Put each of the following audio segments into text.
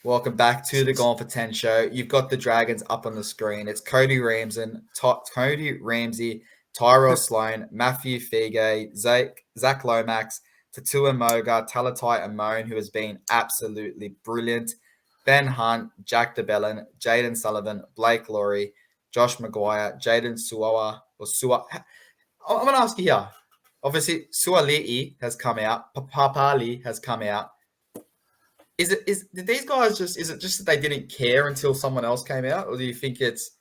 Welcome back to the Gone for 10 show. You've got the Dragons up on the screen. It's Cody Ramsey, Tyrell Sloan, Matthew Fige, Zach Lomax, Tatua Moga, Talatai Amone, who has been absolutely brilliant, Ben Hunt, Jack DeBellin, Jaden Sullivan, Blake Laurie, Josh Maguire, Jaden Suawa, or Sua. I'm going to ask you here. Obviously, Suali'i has come out. Papali has come out. Did these guys is it just that they didn't care until someone else came out, or do you think it's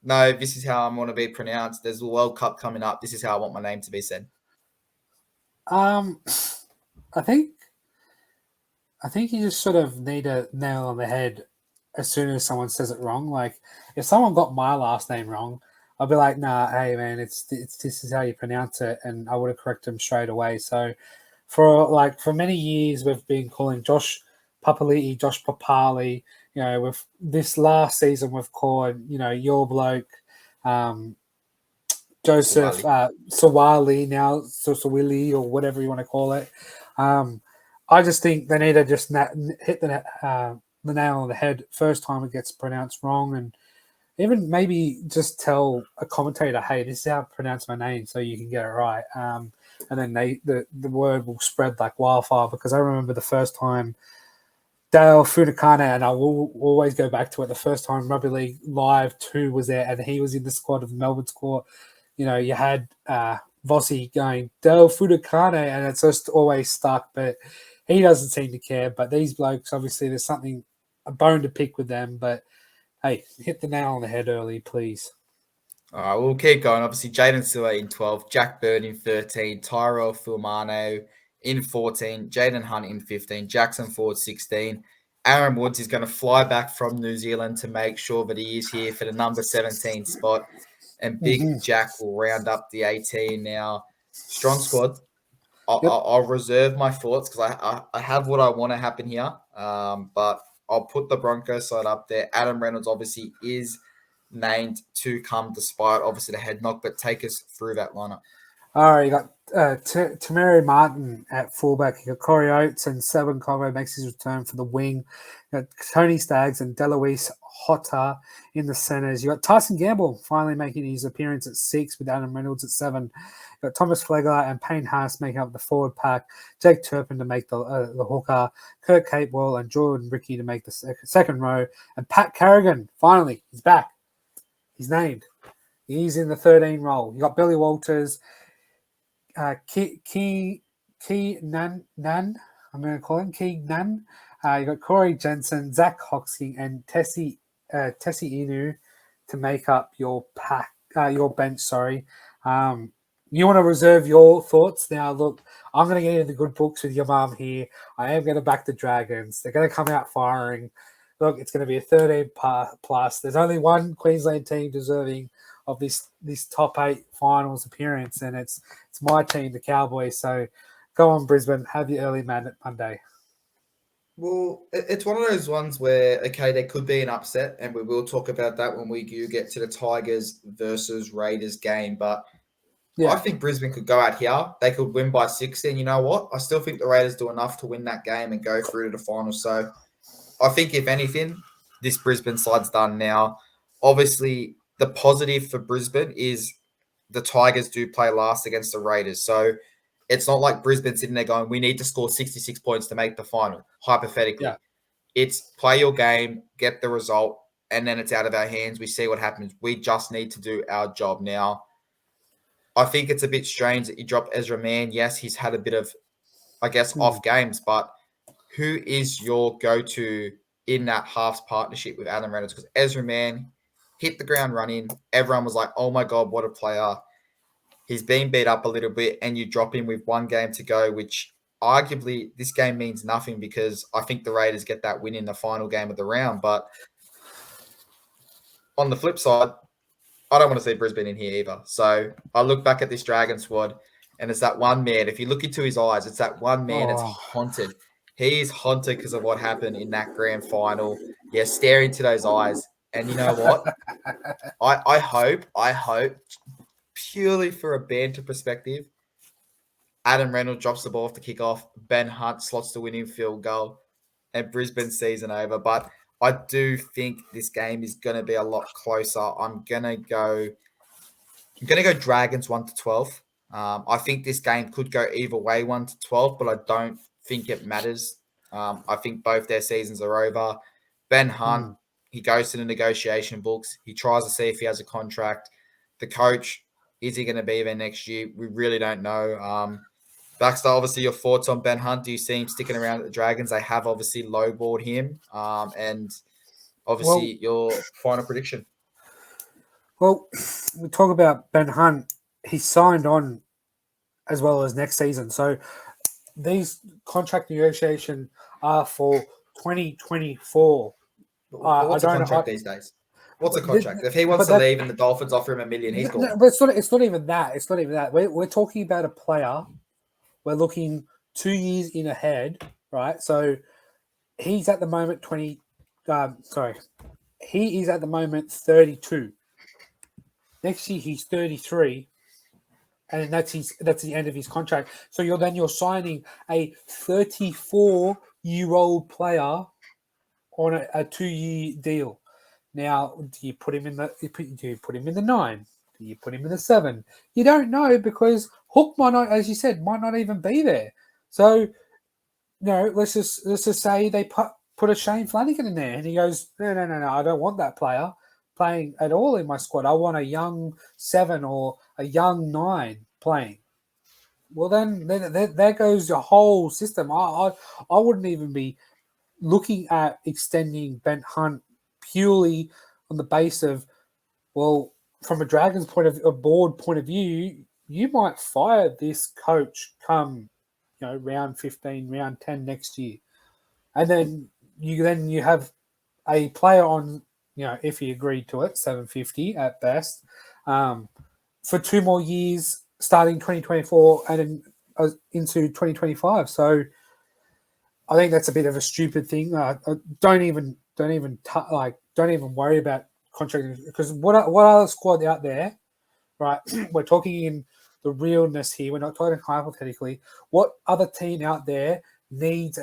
no, this is how I want to be pronounced? There's a World Cup coming up. This is how I want my name to be said. I think you just sort of need a nail on the head as soon as someone says it wrong. Like if someone got my last name wrong, I'd be like, nah, hey man, it's this is how you pronounce it, and I would have corrected them straight away. So for many years we've been calling Josh Papali'i, Josh Papali. With this last season we've called, your bloke, Joseph Sawali now, Sawili or whatever you want to call it. I just think they need to just hit the nail on the head first time it gets pronounced wrong, and even maybe just tell a commentator, hey, this is how I pronounce my name so you can get it right. And then the word will spread like wildfire, because I remember the first time Dale Funakane, and I will always go back to it, the first time Rugby League Live 2 was there and he was in the squad of the Melbourne squad. You had Vossi going, Dale Funakane, and it's just always stuck, but he doesn't seem to care. But these blokes, obviously, there's a bone to pick with them, but hey, hit the nail on the head early, please. All right, we'll keep going. Obviously, Jaden Stewart in 12, Jack Bird in 13, Tyrell Fulmano in 14, Jaden Hunt in 15, Jackson Ford 16. Aaron Woods is going to fly back from New Zealand to make sure that he is here for the number 17 spot. And Big Jack will round up the 18 now. Strong squad. I'll reserve my thoughts because I have what I want to happen here. But I'll put the Broncos side up there. Adam Reynolds obviously is named to come despite obviously the head knock, but take us through that lineup. All right, you got Tamari Martin at fullback. You got Corey Oates and Selvin Conway makes his return for the wing. You got Tony Staggs and Deloise Hotta in the centres. You got Tyson Gamble finally making his appearance at 6 with Adam Reynolds at 7. You got Thomas Flegler and Payne Haas making up the forward pack. Jake Turpin to make the hooker. Kurt Capewell and Jordan Ricky to make the second row. And Pat Carrigan, finally, he's back. He's named. He's in the 13 role. You got Billy Walters, Key Nan, I'm going to call him Key Nan. You got Corey Jensen, Zach Hoxie, and Tessie Inu to make up your bench. Sorry. You want to reserve your thoughts now? Look, I'm going to get into the good books with your mum here. I am going to back the Dragons. They're going to come out firing. Look, it's going to be a 13 plus. There's only one Queensland team deserving of this top 8 finals appearance, and it's my team, the Cowboys. So go on, Brisbane. Have your early man at Monday. Well, it's one of those ones where, okay, there could be an upset, and we will talk about that when we do get to the Tigers versus Raiders game. But I think Brisbane could go out here. They could win by 6. And you know what? I still think the Raiders do enough to win that game and go through to the final. So I think, if anything, this Brisbane side's done now. Obviously, the positive for Brisbane is the Tigers do play last against the Raiders. So it's not like Brisbane sitting there going, we need to score 66 points to make the final, hypothetically. Yeah. It's play your game, get the result, and then it's out of our hands. We see what happens. We just need to do our job now. I think it's a bit strange that you drop Ezra Mann. Yes, he's had a bit of, I guess, off games, but who is your go-to in that halves partnership with Adam Reynolds? Because Ezra Mann hit the ground running. Everyone was like, oh my God, what a player. He's been beat up a little bit, and you drop him with 1 game to go, which arguably this game means nothing because I think the Raiders get that win in the final game of the round. But on the flip side, I don't want to see Brisbane in here either. So I look back at this Dragon squad, and it's that one man. If you look into his eyes, it's that one man that's haunted. He is haunted because of what happened in that grand final. Yeah, staring into those eyes. And you know what? I hope, purely for a banter perspective, Adam Reynolds drops the ball off the kickoff. Ben Hunt slots the winning field goal. and Brisbane's season over. But I do think this game is going to be a lot closer. I'm gonna go Dragons 1-12. I think this game could go either way, 1-12, but I don't think it matters. I think both their seasons are over. Ben Hunt, he goes to the negotiation books. He tries to see if he has a contract. The coach, is he going to be there next year? We really don't know. Baxter, obviously, your thoughts on Ben Hunt? Do you see him sticking around at the Dragons? They have obviously lowballed him. And obviously, your final prediction. Well, we talk about Ben Hunt. He signed on as well as next season. So these contract negotiations are for 2024. What's a contract these days? What's a contract? If he wants to leave and the Dolphins offer him $1 million, he's gone. But it's not even that. It's not even that. We're talking about a player. We're looking 2 years in ahead, right? So he's at the moment he is at the moment 32. Next year he's 33, and that's the end of his contract. So you're signing a 34-year-old player on a 2-year deal. Now, do you put him in the 9? Do you put him in the 7? You don't know, because Hook might not, as you said, might not even be there. So, let's just say they put a Shane Flanagan in there, and he goes, no, I don't want that player playing at all in my squad. I want a young 7 or a young 9 playing. Well, then there goes your whole system. I wouldn't even be looking at extending Ben Hunt purely on the base of, well, from a Dragons board point of view, you might fire this coach come, round 15, round 10 next year, and then you have a player on, if he agreed to it, $750 at best, for 2 more years, starting 2024 and then into 2025. So I think that's a bit of a stupid thing. Don't even worry about contract, because what other squad out there, right? We're talking in the realness here. We're not talking hypothetically. What other team out there needs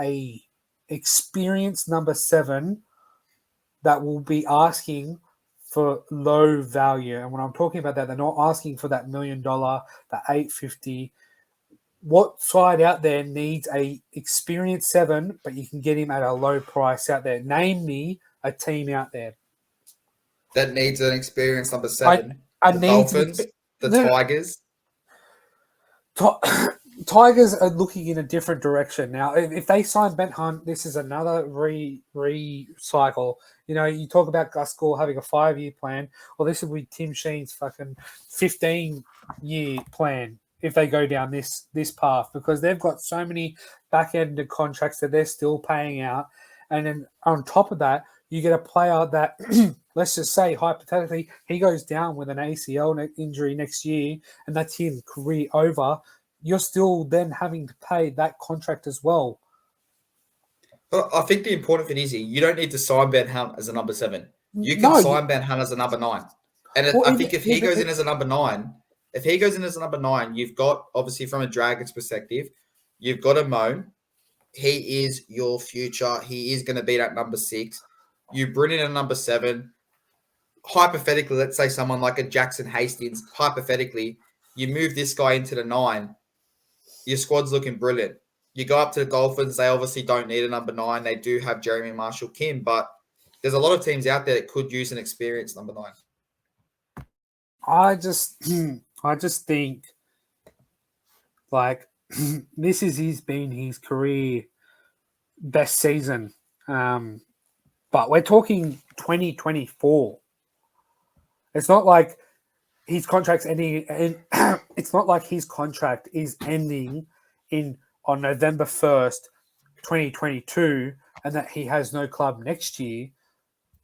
a experienced number 7 that will be asking for low value? And when I'm talking about that, they're not asking for that $1 million, that $850. What side out there needs a experienced 7, but you can get him at a low price out there? Name me a team out there that needs an experienced number 7. The Dolphins, the Tigers. Tigers are looking in a different direction now. If they sign Ben Hunt, this is another recycle. You talk about Gus Gore having a 5-year plan. Well, this will be Tim Sheen's fucking 15-year plan if they go down this path, because they've got so many back-ended contracts that they're still paying out. And then on top of that, you get a player that, let's just say, hypothetically, he goes down with an ACL injury next year, and that's his career over. You're still then having to pay that contract as well. But I think the important thing is here, you don't need to sign Ben Hunt as a number 7. You can sign Ben Hunt as a number 9. And I think if he goes in as a number 9, you've got, obviously from a Dragons perspective, you've got a Moan. He is your future. He is going to be that number 6. You bring in a number 7. Hypothetically, let's say someone like a Jackson Hastings, hypothetically, you move this guy into the 9. Your squad's looking brilliant. You go up to the Dolphins. They obviously don't need a number 9. They do have Jeremy Marshall-Kim, but there's a lot of teams out there that could use an experienced number 9. I just think, like, this is been his career best season, but we're talking 2024. It's not like his contract's ending, and it's not like his contract is ending on November 1st, 2022, and that he has no club next year.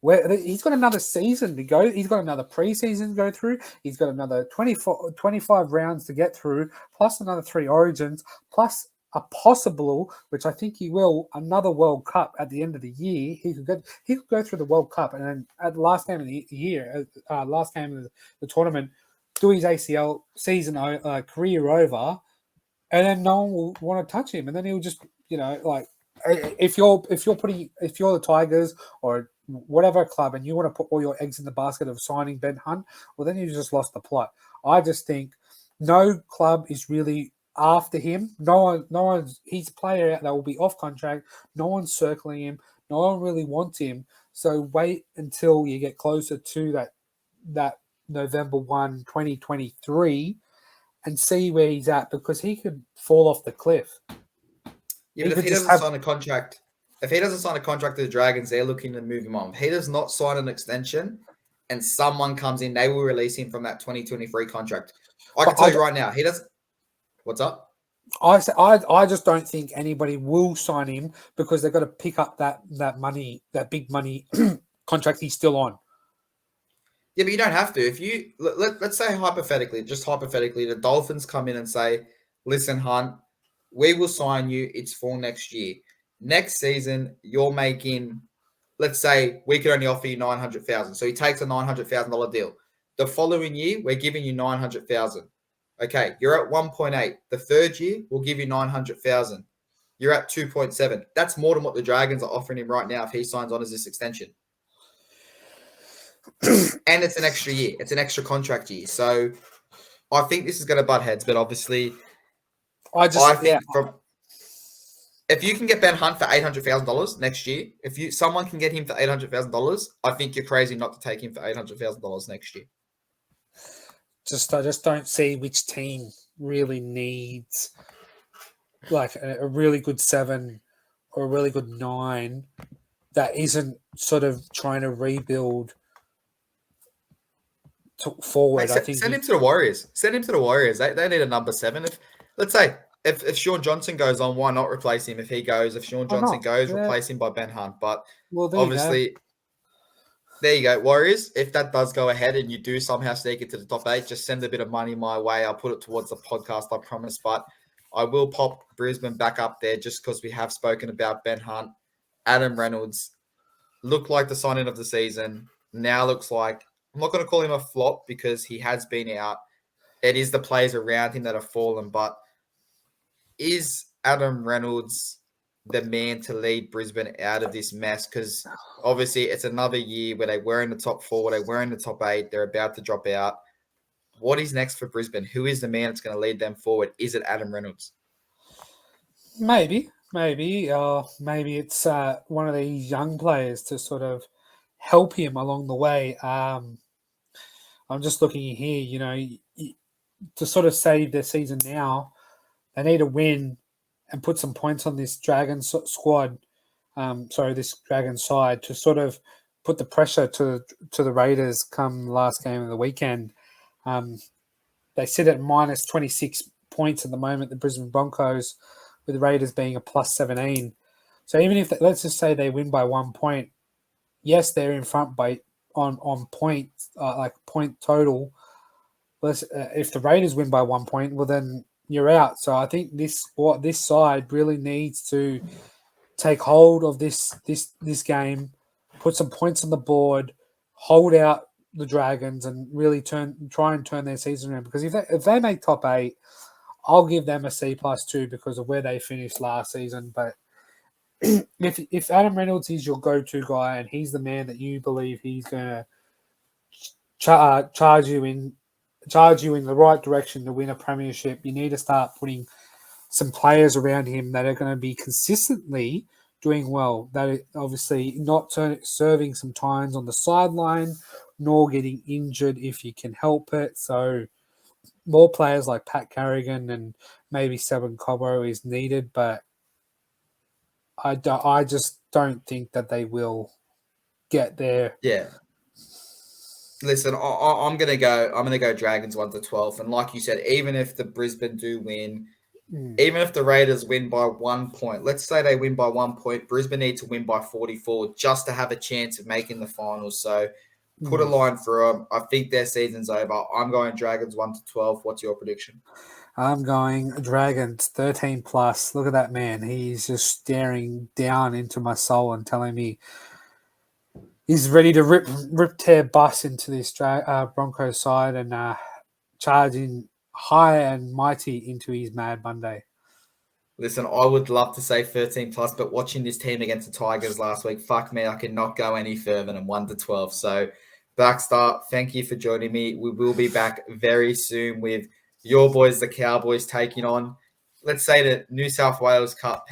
He's got another season to go. He's got another preseason to go25 rounds to get through, plus another 3 Origins, plus a possible, which I think he will, another World Cup at the end of the year. He could go through the World Cup, and then at the last game of the year, last game of the tournament, do his ACL season career over, and then no one will want to touch him, and then he'll just if you're the Tigers or whatever club and you want to put all your eggs in the basket of signing Ben Hunt, well then you just lost the plot. I just think no club is really after him. No one's he's a player that will be off contract. No one's circling him. No one really wants him. So wait until you get closer to that November 1, 2023 and see where he's at, because he could fall off the cliff. Yeah, but if he doesn't sign a contract, with the Dragons, they're looking to move him on. If he does not sign an extension and someone comes in, they will release him from that 2023 contract. I can tell you right now, he does. What's up? I just don't think anybody will sign him because they've got to pick up that money, that big money contract he's still on. Yeah, but you don't have to. If you let's say hypothetically, the Dolphins come in and say, "Listen, Hunt, we will sign you. It's for next year. Next season, you're making. Let's say we could only offer you $900,000. So he takes a $900,000 deal. The following year, we're giving you $900,000. Okay, you're at 1.8. The third year, we'll give you 900,000. You're at 2.7. That's more than what the Dragons are offering him right now if he signs on as this extension. And it's an extra year. It's an extra contract year. So I think this is going to butt heads, but obviously, if you can get Ben Hunt for $800,000 next year, someone can get him for $800,000, I think you're crazy not to take him for $800,000 next year. I just don't see which team really needs like a really good 7 or a really good 9 that isn't sort of trying to rebuild forward. Send him to the Warriors. Send him to the Warriors. They need a number 7. If Sean Johnson goes on, why not replace him? If Sean Johnson goes, replace him by Ben Hunt. But obviously, there you go, Warriors. If that does go ahead and you do somehow sneak into the top 8, just send a bit of money my way. I'll put it towards the podcast, I promise. But I will pop Brisbane back up there just because we have spoken about Ben Hunt. Adam Reynolds looked like the signing of the season. Now looks like, I'm not going to call him a flop because he has been out. It is the players around him that have fallen. But is Adam Reynolds the man to lead Brisbane out of this mess? Because obviously it's another year where they were in the top 4, they were in the top 8, they're about to drop out. What is next for Brisbane? Who is the man that's going to lead them forward? Is it Adam Reynolds? Maybe it's one of these young players to sort of help him along the way. I'm just looking here, to sort of save their season now, they need a win and put some points on this Dragon squad. This Dragon side to sort of put the pressure to the Raiders come last game of the weekend. They sit at minus 26 points at the moment, the Brisbane Broncos, with the Raiders being a plus 17. So even if let's just say they win by 1 point, yes, they're in front by on points, like point total. If the Raiders win by 1 point, well then you're out. So I think this side really needs to take hold of this game, put some points on the board, hold out the Dragons, and really try and turn their season around. Because if they make top 8, I'll give them a C+2 because of where they finished last season. But if Adam Reynolds is your go-to guy and he's the man that you believe he's going to charge you in the right direction to win a premiership, you need to start putting some players around him that are going to be consistently doing well. That are obviously not serving some times on the sideline, nor getting injured if you can help it. So more players like Pat Carrigan and maybe Seven Cobbo is needed, but I just don't think that they will get there. Yeah. Listen, I'm gonna go Dragons 1 to 12, and like you said, even if the Brisbane do win, even if the Raiders win by 1 point, let's say they win by 1 point, Brisbane need to win by 44 just to have a chance of making the finals. So put a line through them. I think their season's over. I'm going Dragons 1 to 12. What's your prediction? I'm going Dragons 13 plus. Look at that man. He's just staring down into my soul and telling me he's ready to rip tear bus into this Broncos side and charging high and mighty into his Mad Monday. Listen, I would love to say 13 plus, but watching this team against the Tigers last week, fuck me, I cannot go any further than 1 to 12. So, Baxter, thank you for joining me. We will be back very soon with your boys, the Cowboys, taking on, let's say, the New South Wales Cup.